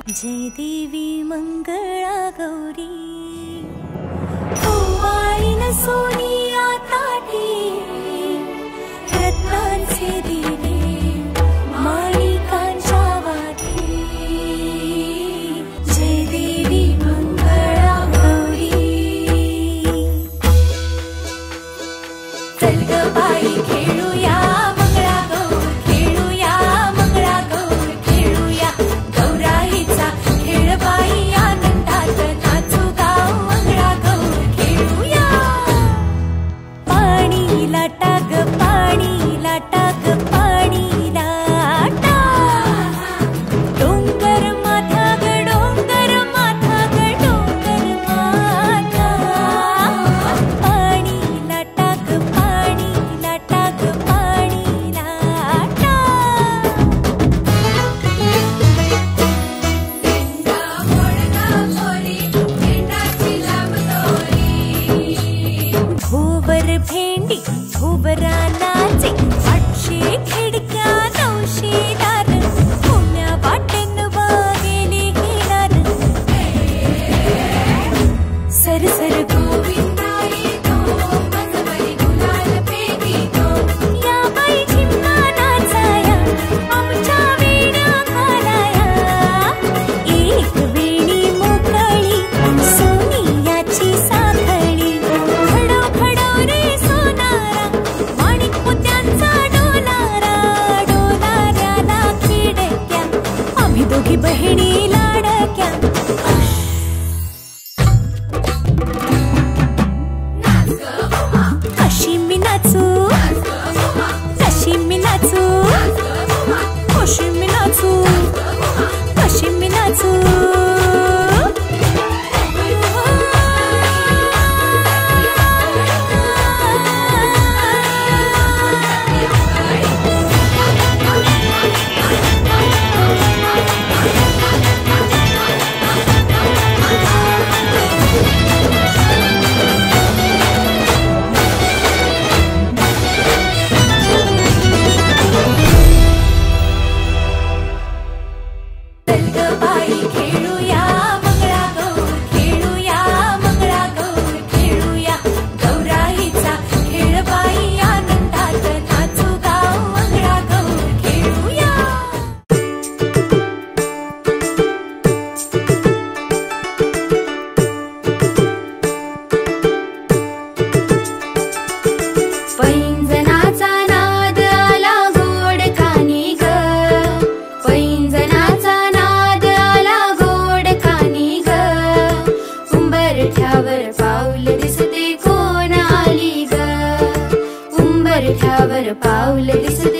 जय देवी मंगळा गौरी ओवाळीन सोनिया ताटी रत्नांचे दिवे माणिकांच्या वाटी जय देवी मंगळा गौरी चल ग बाई खेळूया मंगळा गौर खेळूया मंगळा गौर खेळूया गौराईचा खेळ बाई आनंदात नाचू गाव मंगळा गौर खेळूया पाणी लाटा ग पाणी लाटा ग पाणी लाटा डोंगर माथा ग डोंगर माथा ग डोंगर माथा पाणी लाटा ग पाणी लाटा ग पाणी लाटा भोवर भेंडी भोवरा नाचे 800 खिडक्या 900 दार पुण्या वाटेन वागेली हिरार सरसर गोविंदाई तो मनवरी गुलाल पेगी तो या बाई झिम्मा नाचाया आमच्या वेण्या घालाया एक वेणी मोकळी सोनियाची साखळी खडो खडो रे सोनारा माणिक मोत्यांचा डोलारा डोलाऱ्याला खिडक्या आम्ही दोघी बहिणी लाडक्या कशी मी नाचू कशी मी नाचू कशी मी नाचू कशी मी नाचू चल ग बाई खेळूया मंगळा गौर खेळूया मंगळा गौर खेळूया गौराईचा खेळ बाई आनंदात नाचू गाव मंगळा गौर खेळूया पैंजनाचा नाद आला गोड कानी ग पैंजनाचा नाद आला गोड कानी ग उंबरठ्यावर पाऊल दिसते कोण आली ग उंबरठ्यावर पाऊल दिसते